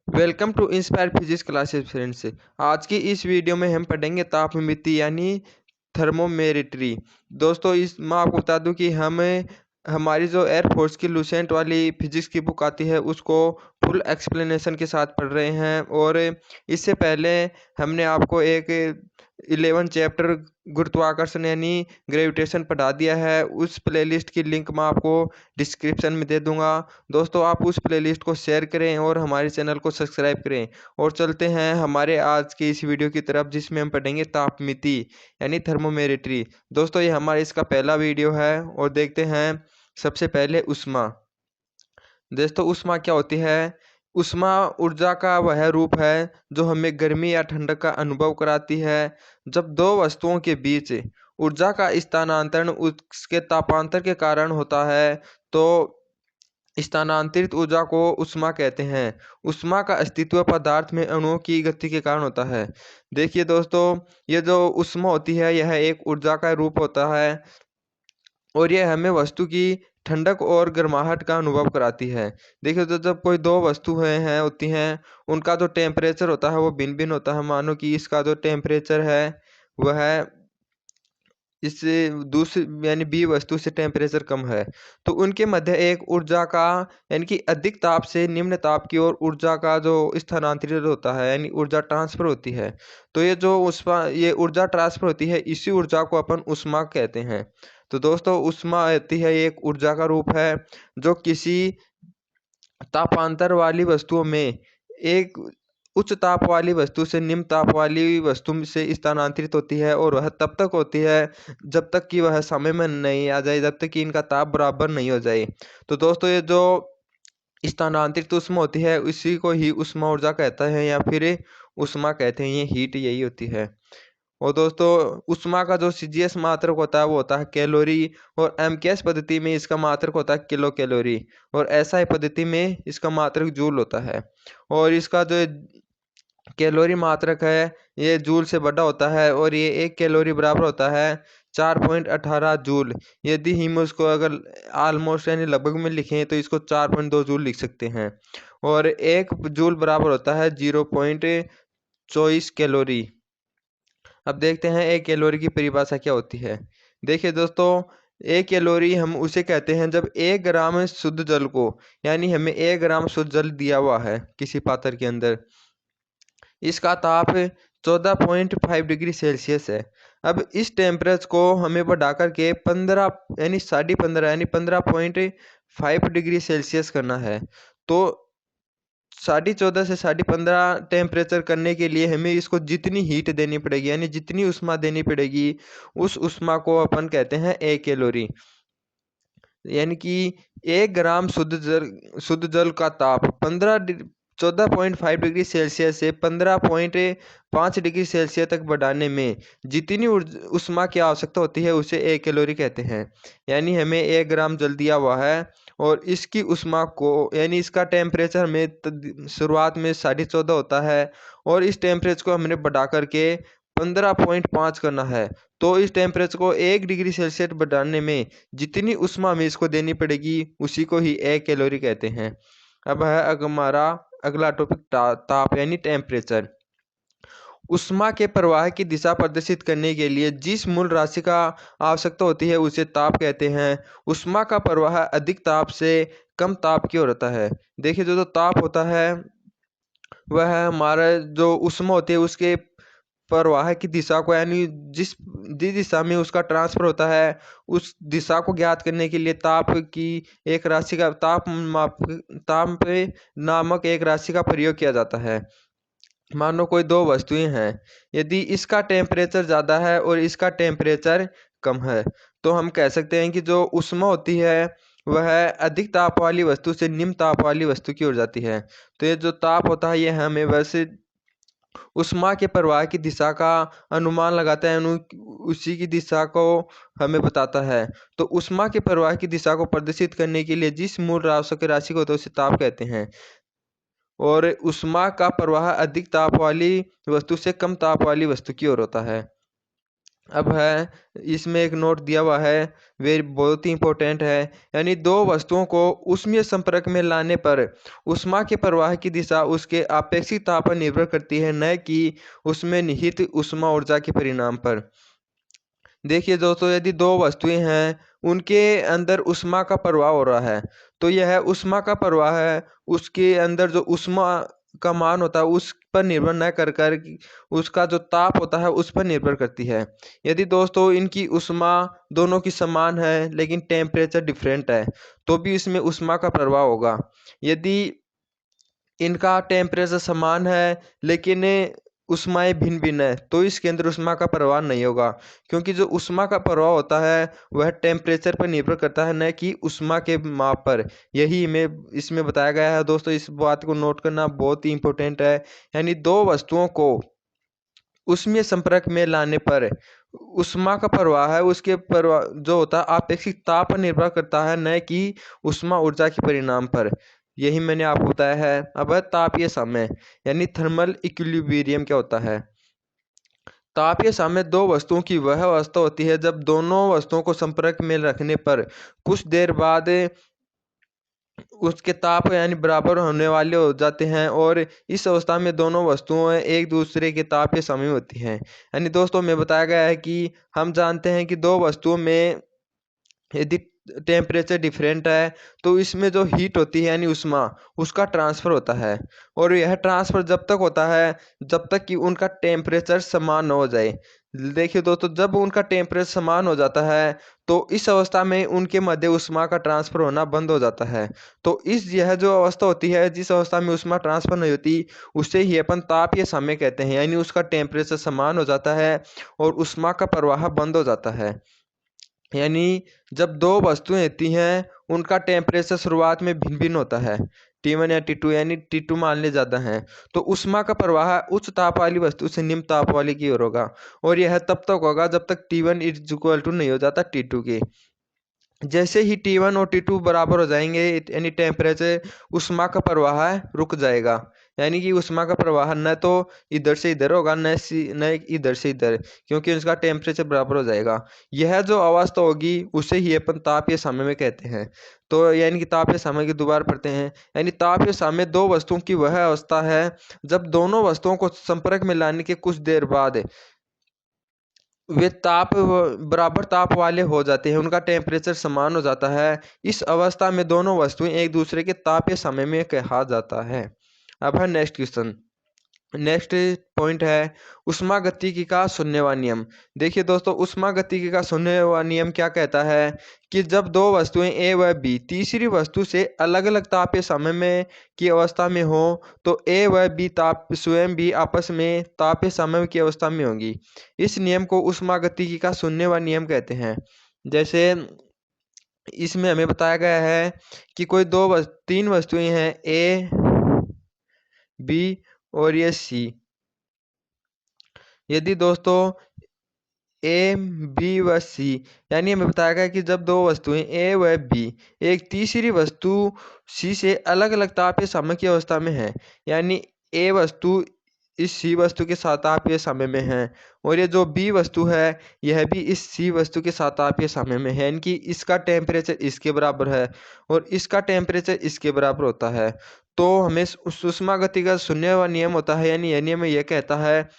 Welcome to Inspire Physics Classes friends. आज की इस वीडियो में हम पढ़ेंगे तापमिति यानी थर्मोमेट्री। दोस्तों मैं आपको बता दूं कि हम हमारी जो एयरफोर्स की लूसेंट वाली फिजिक्स की बुक आती है उसको फुल एक्सप्लेनेशन के साथ पढ़ रहे हैं। और इससे पहले हमने आपको एक 11 चैप्टर गुरुत्वाकर्षण यानी ग्रेविटेशन पढ़ा दिया है। उस प्लेलिस्ट की लिंक मैं आपको डिस्क्रिप्शन में दे दूंगा। दोस्तों आप उस प्लेलिस्ट को शेयर करें और हमारे चैनल को सब्सक्राइब करें। और चलते हैं हमारे आज की इस वीडियो की तरफ, जिसमें हम पढ़ेंगे तापमिति यानी थर्मोमेट्री। दोस्तों ये हमारा इसका पहला वीडियो है और देखते हैं सबसे पहले ऊष्मा। दोस्तों ऊष्मा क्या होती है? ऊष्मा ऊर्जा का वह रूप है जो हमें गर्मी या ठंडक का अनुभव कराती है। जब दो वस्तुओं के बीच ऊर्जा का स्थानांतरण उसके तापांतर के कारण होता है तो स्थानांतरित ऊर्जा को ऊष्मा कहते हैं। ऊष्मा का अस्तित्व पदार्थ में अणुओं की गति के कारण होता है। देखिए दोस्तों, ये जो ऊष्मा होती है यह एक ऊर्जा का रूप होता है और यह हमें वस्तु की ठंडक और गर्माहट का अनुभव कराती है। देखिए तो जब कोई दो वस्तुएं हैं होती हैं, उनका जो टेम्परेचर होता है वो भिन्न भिन्न होता है। मानो कि इसका जो टेम्परेचर है वह इससे दूसरी यानी बी वस्तु से टेम्परेचर कम है, तो उनके मध्य एक ऊर्जा का यानी कि अधिक ताप से निम्न ताप की ओर ऊर्जा का जो स्थानांतरित होता है यानी ऊर्जा ट्रांसफर होती है। तो ये जो ऊष्मा ये ऊर्जा ट्रांसफर होती है, इसी ऊर्जा को अपन ऊष्मा कहते हैं। तो दोस्तों ऊष्मा आती है एक ऊर्जा का रूप है जो किसी तापांतर वाली वस्तुओं में एक उच्च ताप वाली वस्तु से निम्न ताप वाली वस्तु से स्थानांतरित होती है। और वह तब तक होती है जब तक कि वह समय में नहीं आ जाए, जब तक कि इनका ताप बराबर नहीं हो जाए। तो दोस्तों ये जो स्थानांतरित ऊष्मा होती है इसी को ही ऊष्मा ऊर्जा कहता है या फिर ऊष्मा कहते हैं। ये हीट यही होती है। और दोस्तों ऊष्मा का जो सीजीएस मात्रक होता है वो होता है कैलोरी। और एमकेएस पद्धति में इसका मात्रक होता है किलो कैलोरी। और एसआई पद्धति में इसका मात्रक जूल होता है। और इसका जो कैलोरी मात्रक है ये जूल से बड़ा होता है और ये 1 कैलोरी बराबर होता है 4.18 जूल। यदि हम उसको अगर ऑलमोस्ट यानी लगभग में लिखें तो इसको 4.2 जूल लिख सकते हैं। और 1 जूल बराबर होता है 0.24 कैलोरी। अब देखते हैं 1 कैलोरी की परिभाषा क्या होती है। देखिए दोस्तों, 1 कैलोरी हम उसे कहते हैं जब 1 ग्राम शुद्ध जल को, यानी हमें 1 ग्राम शुद्ध जल दिया हुआ है किसी पात्र के अंदर, इसका ताप 14.5 डिग्री सेल्सियस है। अब इस टेम्परेचर को हमें बढ़ा करके 15 यानी 15.5 यानी 15.5 डिग्री सेल्सियस करना है। तो 14.5 से 15.5 टेम्परेचर करने के लिए हमें इसको जितनी हीट देनी पड़ेगी यानी जितनी ऊष्मा देनी पड़ेगी, उस ऊष्मा को अपन कहते हैं 1 कैलोरी। यानी कि 1 ग्राम शुद्ध जल का ताप 14.5 डिग्री सेल्सियस से 15.5 डिग्री सेल्सियस तक बढ़ाने में जितनी ऊष्मा की आवश्यकता होती है उसे 1 कैलोरी कहते हैं। यानी हमें 1 ग्राम जल दिया हुआ है और इसकी ऊष्मा को यानी इसका टेम्परेचर में शुरुआत में 14.5 होता है और इस टेम्परेचर को हमने बढ़ा करके 15.5 करना है। तो इस टेम्परेचर को 1 डिग्री सेल्सियस बढ़ाने में जितनी ऊष्मा हमें इसको देनी पड़ेगी उसी को ही 1 कैलोरी कहते हैं। अब है हमारा अगला टॉपिक ताप यानी टेम्परेचर। ऊष्मा के प्रवाह की दिशा प्रदर्शित करने के लिए जिस मूल राशि का आवश्यकता होती है उसे ताप कहते हैं। ऊष्मा का प्रवाह अधिक ताप से कम ताप की ओर होता है। देखिए जो ताप होता है वह हमारा जो ऊष्मा होती है उसके प्रवाह की दिशा को यानी जिस जिस दिशा में उसका ट्रांसफर होता है उस दिशा को ज्ञात करने के लिए ताप की एक राशि का ताप नामक एक राशि का प्रयोग किया जाता है। मानो कोई दो वस्तुएं हैं, यदि इसका टेम्परेचर ज़्यादा है और इसका टेम्परेचर कम है तो हम कह सकते हैं कि जो ऊष्मा होती है वह अधिक ताप वाली वस्तु से निम्न ताप वाली वस्तु की ओर जाती है। तो ये जो ताप होता है ये हमें वैसे ऊष्मा के प्रवाह की दिशा का अनुमान लगाता है, उसी की दिशा को हमें बताता है। तो ऊष्मा के प्रवाह की दिशा को प्रदर्शित करने के लिए जिस मूल राशि को होता है उसे ताप कहते हैं। और ऊष्मा का प्रवाह अधिक ताप वाली वस्तु से कम ताप वाली वस्तु की ओर होता है। अब है इसमें एक नोट दिया हुआ है, वे बहुत ही इंपॉर्टेंट है। यानी दो वस्तुओं को ऊष्मीय संपर्क में लाने पर ऊष्मा के प्रवाह की दिशा उसके आपेक्षिक ताप पर निर्भर करती है, न कि उसमें निहित ऊष्मा ऊर्जा के परिणाम पर। देखिए दोस्तों, यदि दो वस्तुएं हैं, उनके अंदर ऊष्मा का प्रवाह हो रहा है, तो यह ऊष्मा का प्रवाह है उसके अंदर जो ऊष्मा का मान होता है उस पर निर्भर न कर कर उसका जो ताप होता है उस पर निर्भर करती है। यदि दोस्तों इनकी ऊष्मा दोनों की समान है लेकिन टेम्परेचर डिफरेंट है, तो भी इसमें ऊष्मा का प्रवाह होगा। यदि इनका टेम्परेचर समान है लेकिन ऊष्माएं भिन्न भिन्न है, तो इसके अंदर ऊष्मा का प्रवाह नहीं होगा, क्योंकि जो ऊष्मा का प्रवाह होता है वह टेम्परेचर पर निर्भर करता है, न कि ऊष्मा के माप पर। यही में इसमें बताया गया है दोस्तों, इस बात को नोट करना बहुत ही इंपॉर्टेंट है। यानी दो वस्तुओं को ऊष्मीय संपर्क में लाने पर ऊष्मा का प्रवाह है उसके प्रवाह जो होता है आपेक्षिक ताप पर निर्भर करता है, न कि ऊष्मा ऊर्जा के परिणाम पर। यही मैंने आपको बताया है। अब है तापीय साम्य, यानी थर्मल इक्विलिब्रियम क्या होता है। तापीय साम्य दो वस्तुओं की वह अवस्था होती है जब दोनों वस्तुओं को संपर्क में रखने पर कुछ देर बाद उसके ताप यानी बराबर होने वाले हो जाते हैं, और इस अवस्था में दोनों वस्तुएं एक दूसरे के ताप के समीप होती हैं। यानी दोस्तों में बताया गया है कि हम जानते हैं कि दो वस्तुओं में यदि टेम्परेचर डिफरेंट है, तो इसमें जो हीट होती है यानी ऊष्मा, उसका ट्रांसफ़र होता है। और यह ट्रांसफ़र जब तक होता है जब तक कि उनका टेम्परेचर समान न हो जाए। देखिए दोस्तों, जब उनका टेम्परेचर समान हो जाता है तो इस अवस्था में उनके मध्य ऊष्मा का ट्रांसफ़र होना बंद हो जाता है। तो इस यह जो अवस्था होती है जिस अवस्था में ऊष्मा ट्रांसफ़र नहीं होती, उसे ही अपन तापीय साम्य कहते हैं। यानी उसका टेम्परेचर समान हो जाता है और ऊष्मा का प्रवाह बंद हो जाता है। यानी जब दो वस्तुएं होती हैं उनका टेम्परेचर शुरुआत में भिन्न भिन्न होता है, T1 या T2, यानी T2 मान ले ज़्यादा हैं, तो ऊष्मा का प्रवाह उच्च ताप वाली वस्तु से निम्न ताप वाली की ओर होगा। और यह तब तक होगा जब तक T1 इज इक्वल टू नहीं हो जाता T2 के। जैसे ही T1 और T2 बराबर हो जाएंगे यानी टेम्परेचर, ऊष्मा का प्रवाह रुक जाएगा। यानी कि ऊष्मा का प्रवाह न तो इधर से इधर होगा, न इधर से इधर, क्योंकि उसका टेम्परेचर बराबर हो जाएगा। यह जो अवस्था होगी उसे ही अपन तापीय साम्य में कहते हैं। तो यानी कि तापीय साम्य की दोबारा पढ़ते हैं। यानी तापीय साम्य दो वस्तुओं की वह अवस्था है जब दोनों वस्तुओं को संपर्क में लाने के कुछ देर बाद वे बराबर ताप वाले हो जाते हैं, उनका टेम्परेचर समान हो जाता है। इस अवस्था में दोनों वस्तुएं एक दूसरे के तापीय साम्य में कहा जाता है। अब है नेक्स्ट क्वेश्चन। नेक्स्ट पॉइंट है ऊष्मागतिकी का शून्यवान नियम। देखिए दोस्तों, ऊष्मागतिकी का शून्यवान नियम क्या कहता है कि जब दो वस्तुएं ए व बी तीसरी वस्तु से अलग अलग तापीय साम्य में की अवस्था में हो, तो ए व बी ताप स्वयं भी आपस में तापीय साम्य की अवस्था में होंगी। इस नियम को ऊष्मागतिकी का शून्यवान नियम कहते हैं। जैसे इसमें हमें बताया गया है कि कोई तीन वस्तुएं हैं, ए बी और ये सी। यदि दोस्तों ए बी व सी, यानी हमें बताया गया कि जब दो वस्तुएं ए व बी एक तीसरी वस्तु सी से अलग अलग तापीय साम्य की अवस्था में है, यानी ए वस्तु इस सी वस्तु के साथ तापीय साम्य में है और ये जो बी वस्तु है यह भी इस सी वस्तु के साथ तापीय साम्य में है, यानी कि इसका टेम्परेचर इसके बराबर है और इसका टेम्परेचर इसके बराबर होता है। तो हमें ऊष्मागतिकी का शून्यवान नियम होता है, यानी यह नियम यह कहता है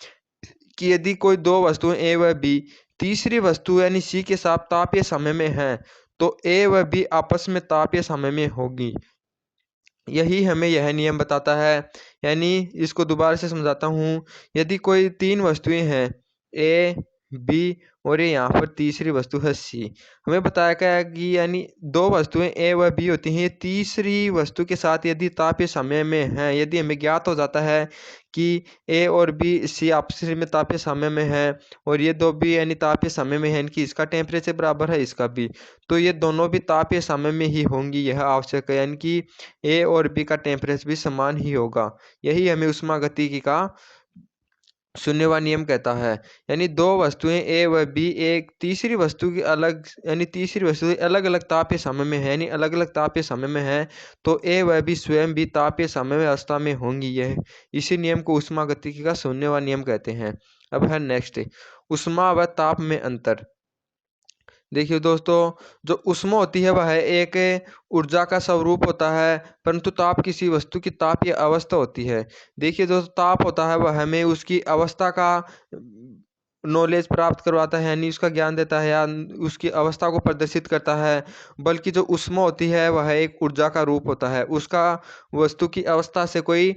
कि यदि कोई दो वस्तुएं ए व बी तीसरी वस्तु यानी सी के साथ तापीय साम्य में हैं, तो ए व बी आपस में तापीय साम्य में होगी। यही हमें यह नियम बताता है। यानी इसको दोबारा से समझाता हूँ। यदि कोई तीन वस्तुएं हैं ए बी और ये यहाँ पर तीसरी वस्तु है सी, हमें बताया गया है कि यानी दो वस्तुएं ए व बी होती हैं, तीसरी वस्तु के साथ यदि तापीय साम्य में हैं, यदि हमें ज्ञात हो जाता है कि ए और बी सी आपस में तापीय साम्य में है और ये दो भी यानी तापीय साम्य में है, इनकी इसका टेम्परेचर बराबर है इसका भी, तो ये दोनों भी तापीय साम्य में ही होंगी, यह आवश्यक है। यानी कि ए और बी का टेम्परेचर भी समान ही होगा। यही हमें ऊष्मागतिकी का शून्यवान नियम कहता है। यानी दो वस्तुएं ए व बी एक तीसरी वस्तु की अलग यानी तीसरी वस्तु अलग अलग तापीय साम्य में है, यानी अलग अलग तापीय साम्य में है, तो ए व बी स्वयं भी तापीय साम्य में अवस्था में होंगी। यह इसी नियम को ऊष्मागतिकी का शून्यवान नियम कहते हैं। अब है नेक्स्ट ऊष्मा व ताप में अंतर। देखिए दोस्तों, जो ऊष्मा होती है वह एक ऊर्जा का स्वरूप होता है, परंतु ताप किसी वस्तु की ताप या अवस्था होती है। देखिए दोस्तों, ताप होता है वह हमें उसकी अवस्था का नॉलेज प्राप्त करवाता है, यानी उसका ज्ञान देता है या उसकी अवस्था को प्रदर्शित करता है। बल्कि जो ऊष्मा होती है वह एक ऊर्जा का रूप होता है, उसका वस्तु की अवस्था से कोई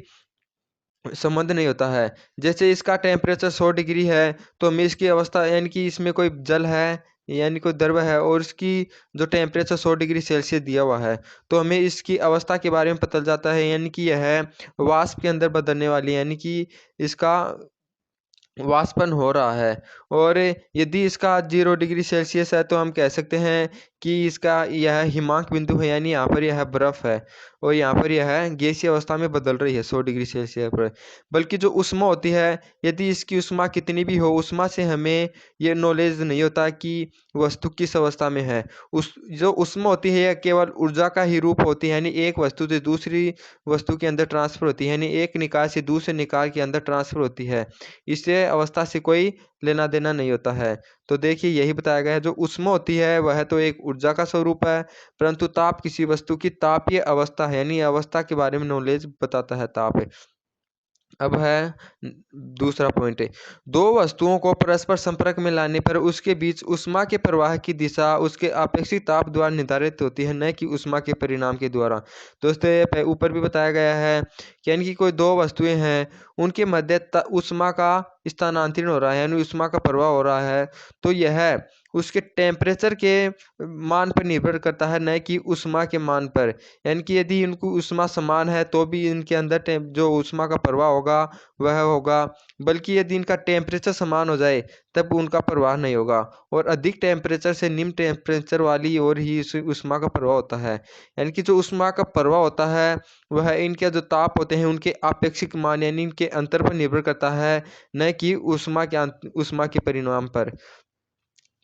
संबंध नहीं होता है। जैसे इसका टेम्परेचर 100 डिग्री है, तो हमें इसकी अवस्था यानी कि इसमें कोई जल है यानी कोई द्रव है और इसकी जो टेम्परेचर 100 डिग्री सेल्सियस दिया हुआ है, तो हमें इसकी अवस्था के बारे में पता चल जाता है, यानी कि यह वाष्प के अंदर बदलने वाली है, यानी कि इसका वाष्पन हो रहा है। और यदि इसका 0 डिग्री सेल्सियस है तो हम कह सकते हैं कि इसका यह हिमांक बिंदु है, यानी यहाँ पर यह बर्फ है और यहाँ पर यह गैसीय अवस्था में बदल रही है 100 डिग्री सेल्सियस पर। बल्कि जो ऊष्मा होती है, यदि इसकी ऊष्मा कितनी भी हो, ऊष्मा से हमें ये नॉलेज नहीं होता कि वस्तु किस अवस्था में है। उस जो ऊष्मा होती है यह केवल ऊर्जा का ही रूप होती है, यानी एक वस्तु से दूसरी वस्तु के अंदर ट्रांसफर होती है, यानी एक निकाय से दूसरे निकाय के अंदर ट्रांसफर होती है। इससे अवस्था से कोई लेना देना नहीं होता है। तो देखिए, यही बताया गया है, जो ऊष्मा होती है वह तो एक ऊर्जा का स्वरूप है, परंतु ताप किसी वस्तु की तापीय अवस्था है, यानी अवस्था के बारे में नॉलेज बताता है ताप। अब है दूसरा पॉइंट है, दो वस्तुओं को परस्पर संपर्क में लाने पर उसके बीच ऊष्मा के प्रवाह की दिशा उसके आपेक्षिक ताप द्वारा निर्धारित होती है, न कि ऊष्मा के परिणाम के द्वारा। दोस्तों, ये ऊपर भी बताया गया है कि यानी कि कोई दो वस्तुएं हैं, उनके मध्य ऊष्मा का स्थानांतरण हो रहा है, यानी ऊष्मा का प्रवाह हो रहा है, तो यह उसके टेम्परेचर के मान पर निर्भर करता है, न कि ऊष्मा के मान पर। यानी कि यदि इनको ऊष्मा समान है तो भी इनके अंदर जो ऊष्मा का प्रवाह होगा वह होगा, बल्कि यदि इनका टेम्परेचर समान हो जाए तब उनका प्रवाह नहीं होगा। और अधिक टेम्परेचर से निम्न टेम्परेचर वाली ओर ही ऊष्मा का प्रवाह होता है। यानी कि जो ऊष्मा का प्रवाह होता है वह इनके जो ताप होते हैं उनके आपेक्षिक मान यानी इनके अंतर पर निर्भर करता है, न कि ऊष्मा के परिणाम पर।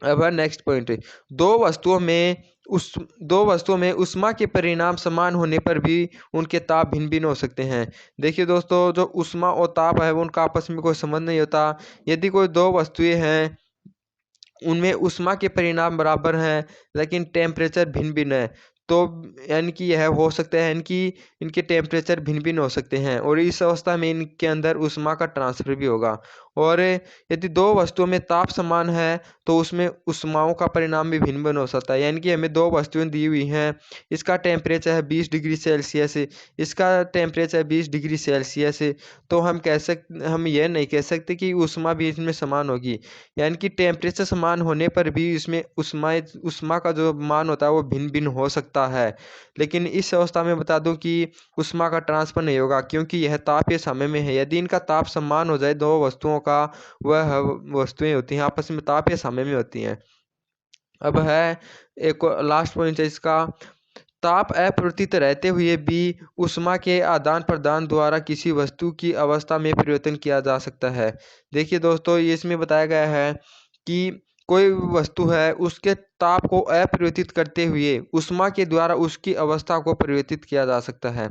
अब है नेक्स्ट पॉइंट, दो वस्तुओं में उस दो वस्तुओं में ऊष्मा के परिणाम समान होने पर भी उनके ताप भिन्न भिन्न हो सकते हैं। देखिए दोस्तों, जो ऊष्मा और ताप है वो उनका आपस में कोई संबंध नहीं होता। यदि कोई दो वस्तुएं हैं, उनमें ऊष्मा के परिणाम बराबर हैं लेकिन टेम्परेचर भिन्न भिन्न है, तो यानी कि यह हो सकता है इनकी इनके टेम्परेचर भिन्न भिन्न हो सकते हैं और इस अवस्था में इनके अंदर ऊष्मा का ट्रांसफर भी होगा। और यदि दो वस्तुओं में ताप समान है तो उसमें ऊष्माओं का परिणाम भी भिन्न भिन्न हो सकता है। यानी कि हमें दो वस्तुएं दी हुई हैं, इसका टेम्परेचर है 20 डिग्री सेल्सियस, इसका टेम्परेचर 20 डिग्री सेल्सियस, तो हम यह नहीं कह सकते कि ऊष्मा भी इसमें समान होगी। यानी कि टेम्परेचर समान होने पर भी इसमें ऊष्मा ऊष्मा का जो मान होता है वो भिन्न भिन्न हो सकता है। लेकिन इस अवस्था में बता दूं कि ऊष्मा का ट्रांसफर नहीं होगा, क्योंकि यह तापीय समय में है। यदि इनका ताप समान हो जाए दो वस्तुओं का, वह वस्तुएं होती हैं आपस में तापीय समय में होती हैं। अब है एक लास्ट पॉइंट है इसका, ताप अपरिवर्तित रहते हुए भी ऊष्मा के आदान प्रदान द्वारा किसी वस्तु की अवस्था में परिवर्तन किया जा सकता है। देखिए दोस्तों, ये इसमें बताया गया है कि कोई वस्तु है उसके ताप को अपरिवर्तित करते हुए ऊष्मा के द्वारा उसकी अवस्था को परिवर्तित किया जा सकता है।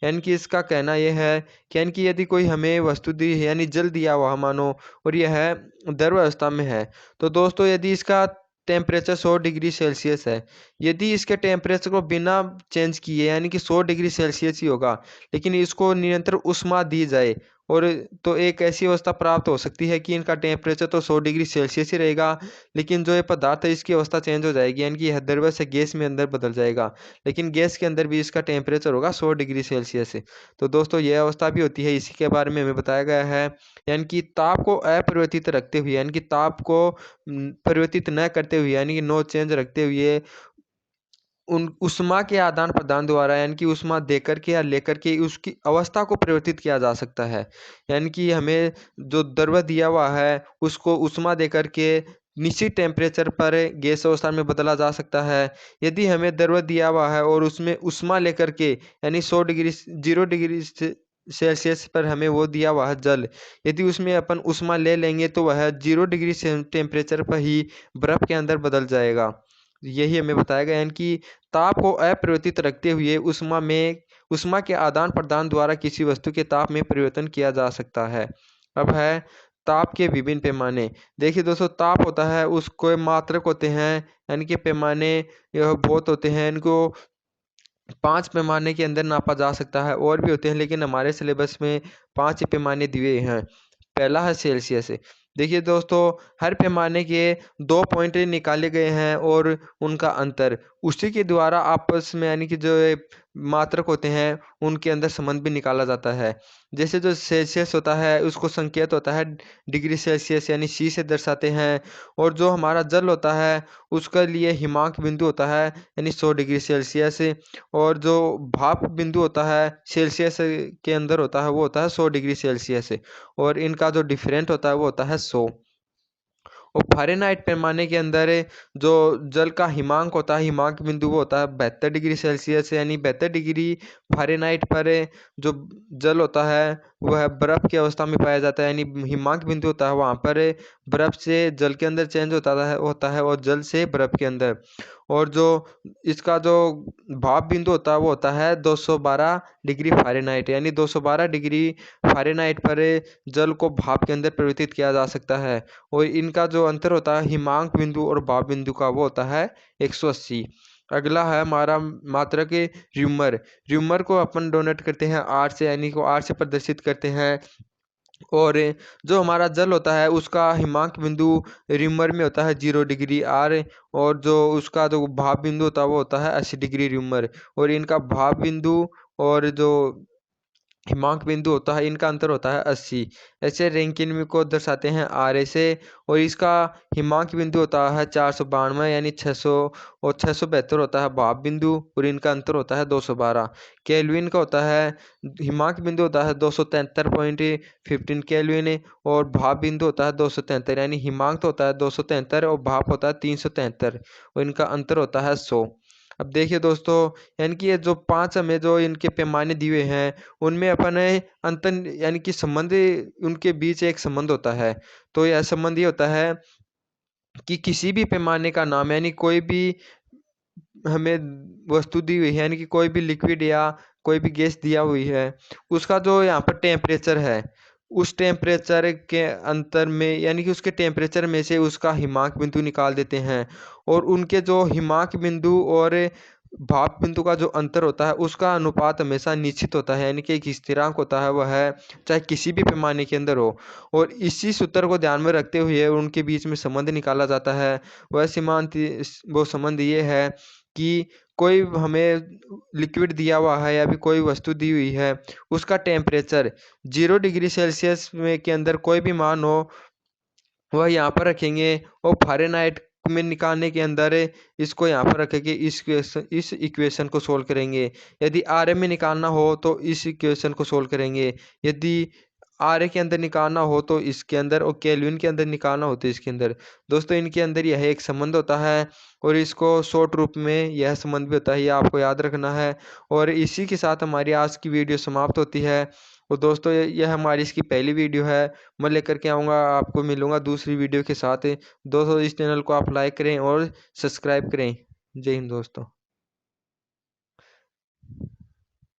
यानी कि इसका कहना यह है कि यानी कि यदि कोई हमें वस्तु दी है, यानी जल दिया हुआ मानो, और यह द्रव अवस्था में है, तो दोस्तों यदि इसका टेम्परेचर 100 डिग्री सेल्सियस है, यदि इसके टेम्परेचर को बिना चेंज किए यानी कि 100 डिग्री सेल्सियस ही होगा, लेकिन इसको निरंतर ऊष्मा दी जाए, और तो एक ऐसी अवस्था प्राप्त हो सकती है कि इनका टेम्परेचर तो 100 डिग्री सेल्सियस ही रहेगा, लेकिन जो ये पदार्थ है इसकी अवस्था चेंज हो जाएगी, यानी कि यह द्रव्य से गैस में अंदर बदल जाएगा, लेकिन गैस के अंदर भी इसका टेम्परेचर होगा 100 डिग्री सेल्सियस। तो दोस्तों, यह अवस्था भी होती है, इसी के बारे में हमें बताया गया है। यानी कि ताप को अपरिवर्तित रखते हुए, यानी कि ताप को परिवर्तित न करते हुए, यानी कि नो चेंज रखते हुए उन ऊष्मा के आदान प्रदान द्वारा, यानी कि ऊष्मा देकर के या लेकर के उसकी अवस्था को परिवर्तित किया जा सकता है। यानी कि हमें जो द्रव्य दिया हुआ है उसको ऊष्मा देकर के निश्चित टेम्परेचर पर गैस अवस्था में बदला जा सकता है। यदि हमें द्रव्य दिया हुआ है और उसमें ऊष्मा लेकर के, यानी 100 डिग्री 0 डिग्री सेल्सियस पर हमें वो दिया हुआ है जल, यदि उसमें अपन ऊष्मा ले लेंगे तो वह 0 डिग्री टेम्परेचर पर ही बर्फ के अंदर बदल जाएगा। यही हमें बताया गया है कि ताप को अपरिवर्तित रखते हुए ऊष्मा के आदान प्रदान द्वारा किसी वस्तु के ताप में परिवर्तन किया जा सकता है। अब है ताप के विभिन्न पैमाने। देखिए दोस्तों, ताप होता है उसको मात्रक होते हैं, यानी कि पैमाने यह बहुत होते हैं, इनको 5 पैमाने के अंदर नापा जा सकता है, और भी होते हैं लेकिन हमारे सिलेबस में 5 ही पैमाने दिए हैं। पहला है सेल्सियस। देखिए दोस्तों, हर पैमाने के 2 पॉइंट निकाले गए हैं और उनका अंतर उसी के द्वारा आपस में, यानी कि जो ये मात्रक होते हैं उनके अंदर संबंध भी निकाला जाता है। जैसे जो सेल्सियस होता है उसको संकेत होता है डिग्री सेल्सियस यानी सी से दर्शाते हैं, और जो हमारा जल होता है उसका लिए हिमांक बिंदु होता है यानी 100 डिग्री सेल्सियस, और जो भाप बिंदु होता है सेल्सियस के अंदर होता है वो होता है 100 डिग्री सेल्सियस, और इनका जो डिफरेंट होता है वो होता है 100। और फ़ारेनहाइट पैमाने के अंदर जो जल का हिमांक होता है, हिमांक बिंदु वो होता है 72 डिग्री सेल्सियस, यानी 72 डिग्री फ़ारेनहाइट पर जो जल होता है वह बर्फ़ की अवस्था में पाया जाता है, यानी हिमांक बिंदु होता है वहाँ पर बर्फ़ से जल के अंदर चेंज होता है और जल से बर्फ़ के अंदर। और जो इसका जो भाप बिंदु होता है वो होता है 212 डिग्री फ़ारेनहाइट, यानी 212 डिग्री फ़ारेनहाइट पर जल को भाप के अंदर परिवर्तित किया जा सकता है। और इनका जो अंतर होता है हिमांक बिंदु और भाप बिंदु का वो होता है 180। अगला है हमारा मात्रक र्यूमर। र्यूमर को अपन डोनेट करते हैं आर से, यानी को आर से प्रदर्शित करते हैं। और जो हमारा जल होता है उसका हिमांक बिंदु र्यूमर में होता है 0 डिग्री आर, और जो उसका जो भाप बिंदु होता है वो होता है 80 डिग्री र्यूमर। और इनका भाप बिंदु और जो हिमांक बिंदु होता है इनका अंतर होता है 80। ऐसे रैंकिन को दर्शाते हैं आर से, और इसका हिमांक बिंदु होता है 492 यानी 600, और 672 होता है भाप बिंदु, और इनका अंतर होता है 212। केल्विन का होता है हिमांक बिंदु होता है 273.15 केल्विन, और भाप बिंदु होता है 273, यानी हिमांक तो होता है 273 और भाप होता है 373, और इनका अंतर होता है 100। अब देखिए दोस्तों, यानी कि ये जो 5 हमें जो इनके पैमाने दिए हैं उनमें अपन अंतर यानी कि संबंध, उनके बीच एक संबंध होता है। तो यह संबंध ये होता है कि किसी भी पैमाने का नाम, यानी कोई भी हमें वस्तु दी हुई है, यानी कि कोई भी लिक्विड या कोई भी गैस दिया हुई है, उसका जो यहाँ पर टेम्परेचर है उस टेम्परेचर के अंतर में, यानी कि उसके टेम्परेचर में से उसका हिमांक बिंदु निकाल देते हैं, और उनके जो हिमांक बिंदु और भाप बिंदु का जो अंतर होता है उसका अनुपात हमेशा निश्चित होता है, यानी कि एक स्थिरांक होता है वह है, चाहे किसी भी पैमाने के अंदर हो। और इसी सूत्र को ध्यान में रखते हुए उनके बीच में संबंध निकाला जाता है। वह सीमांत वो संबंध ये है कि कोई हमें लिक्विड दिया हुआ है या भी कोई वस्तु दी हुई है, उसका टेम्परेचर 0 डिग्री सेल्सियस में के अंदर कोई भी मान हो वह यहाँ पर रखेंगे, और फ़ारेनहाइट में निकालने के अंदर इसको यहाँ पर रखेंगे, इस इक्वेशन को सोल्व करेंगे। यदि आरएम में निकालना हो तो इस इक्वेशन को सोल्व करेंगे, यदि आरए के अंदर निकालना हो तो इसके अंदर, और केल्विन के अंदर निकालना हो तो इसके अंदर। दोस्तों, इनके अंदर यह एक संबंध होता है, और इसको शॉर्ट रूप में यह संबंध भी होता है, यह आपको याद रखना है। और इसी के साथ हमारी आज की वीडियो समाप्त होती है। और दोस्तों, यह हमारी इसकी पहली वीडियो है। मैं लेकर के आऊँगा, आपको मिलूँगा दूसरी वीडियो के साथ। दोस्तों, इस चैनल को आप लाइक करें और सब्सक्राइब करें। जय हिंद दोस्तों।